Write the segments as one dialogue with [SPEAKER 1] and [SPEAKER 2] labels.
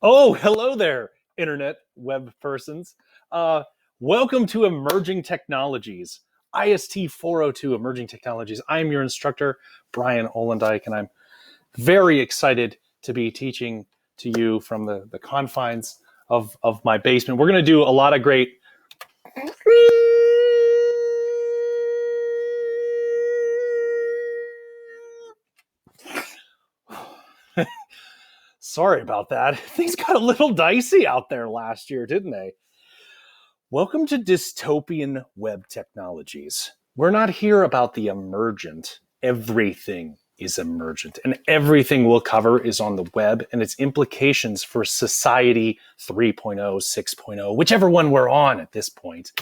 [SPEAKER 1] Oh, hello there, internet web persons. Uh, Welcome to Emerging Technologies, IST 402 Emerging Technologies. I'm your instructor, Brian Olendike, and I'm very excited to be teaching to you from the confines of my basement. We're going to do a lot of great Sorry about that. Things got a little dicey out there last year, didn't they? Welcome to Dystopian Web Technologies. We're not here about the emergent. Everything is emergent, and everything we'll cover is on the web and its implications for society 3.0, 6.0, whichever one we're on at this point.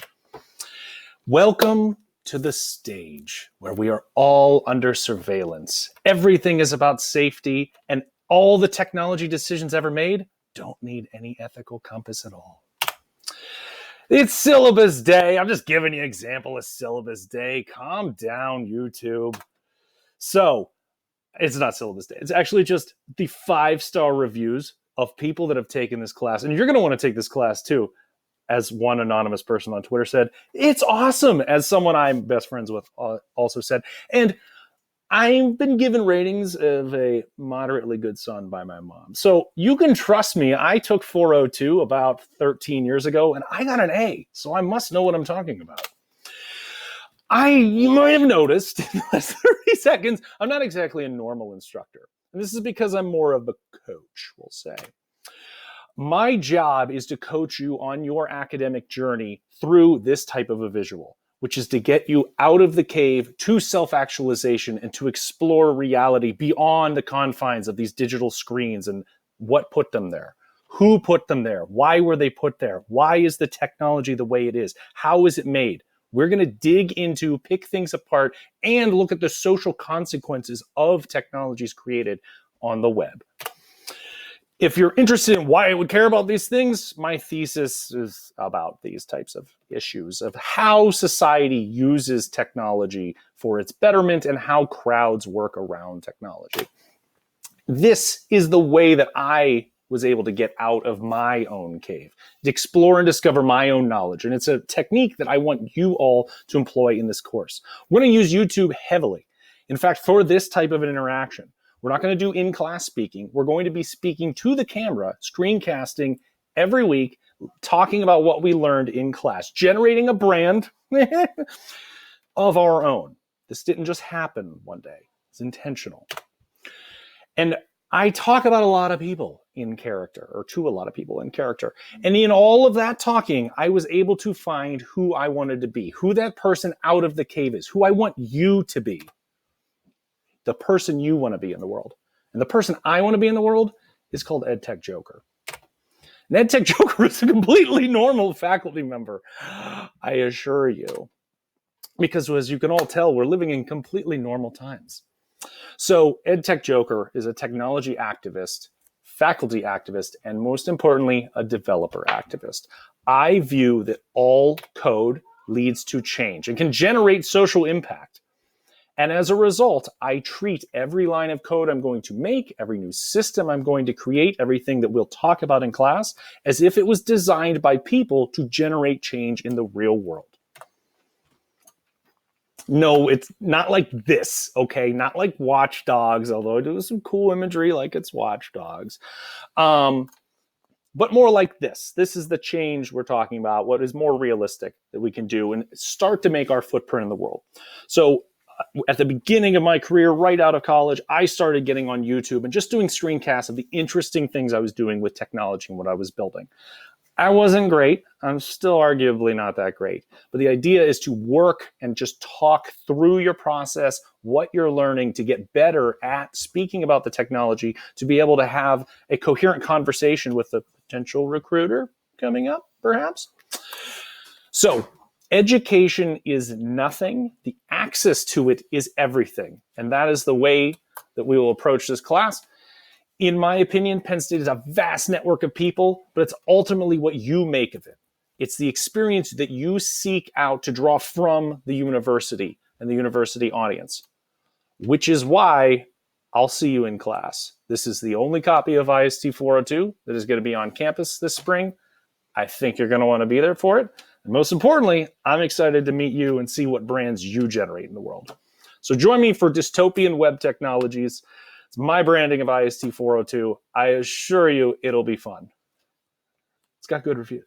[SPEAKER 1] Welcome to the stage where we are all under surveillance. Everything is about safety, and all the technology decisions ever made don't need any ethical compass at all. It's syllabus day. I'm just giving you an example of syllabus day. Calm down, YouTube. So, it's not syllabus day. It's actually just the 5-star reviews of people that have taken this class. And you're going to want to take this class too. As one anonymous person on Twitter said, it's awesome. As someone I'm best friends with also said. And I've been given ratings of a moderately good son by my mom. So you can trust me. I took 402 about 13 years ago, and I got an A. So I must know what I'm talking about. You might have noticed in the last 30 seconds, I'm not exactly a normal instructor. And this is because I'm more of a coach, we'll say. My job is to coach you on your academic journey through this type of a visual, which is to get you out of the cave to self-actualization and to explore reality beyond the confines of these digital screens and what put them there. Who put them there? Why were they put there? Why is the technology the way it is? How is it made? We're going to dig into, pick things apart, and look at the social consequences of technologies created on the web. If you're interested in why I would care about these things, my thesis is about these types of issues of how society uses technology for its betterment and how crowds work around technology. This is the way that I was able to get out of my own cave, to explore and discover my own knowledge. And it's a technique that I want you all to employ in this course. We're going to use YouTube heavily. In fact, for this type of an interaction, we're not going to do in-class speaking. We're going to be speaking to the camera, screencasting every week, talking about what we learned in class, generating a brand of our own. This didn't just happen one day. It's intentional. And I talk about a lot of people in character, or to a lot of people in character. And in all of that talking, I was able to find who I wanted to be, who that person out of the cave is, who I want you to be. The person you want to be in the world. And the person I want to be in the world is called EdTech Joker. And EdTech Joker is a completely normal faculty member, I assure you. Because as you can all tell, we're living in completely normal times. So EdTech Joker is a technology activist, faculty activist, and most importantly, a developer activist. I view that all code leads to change and can generate social impact. And as a result, I treat every line of code I'm going to make, every new system I'm going to create, everything that we'll talk about in class, as if it was designed by people to generate change in the real world. No, it's not like this, okay? Not like Watch Dogs, although I do some cool imagery like it's Watch Dogs. But more like this. This is the change we're talking about, what is more realistic that we can do and start to make our footprint in the world. So at the beginning of my career, right out of college, I started getting on YouTube and just doing screencasts of the interesting things I was doing with technology and what I was building. I wasn't great. I'm still arguably not that great. But the idea is to work and just talk through your process, what you're learning to get better at speaking about the technology, to be able to have a coherent conversation with a potential recruiter coming up, perhaps. So, education is nothing. The access to it is everything. And that is the way that we will approach this class. In my opinion, Penn State is a vast network of people, but it's ultimately what you make of it. It's the experience that you seek out to draw from the university and the university audience, which is why I'll see you in class. This is the only copy of IST 402 that is going to be on campus this spring. I think you're going to want to be there for it. And most importantly, I'm excited to meet you and see what brands you generate in the world. So join me for Dystopian Web Technologies. It's my branding of IST 402. I assure you it'll be fun. It's got good reviews.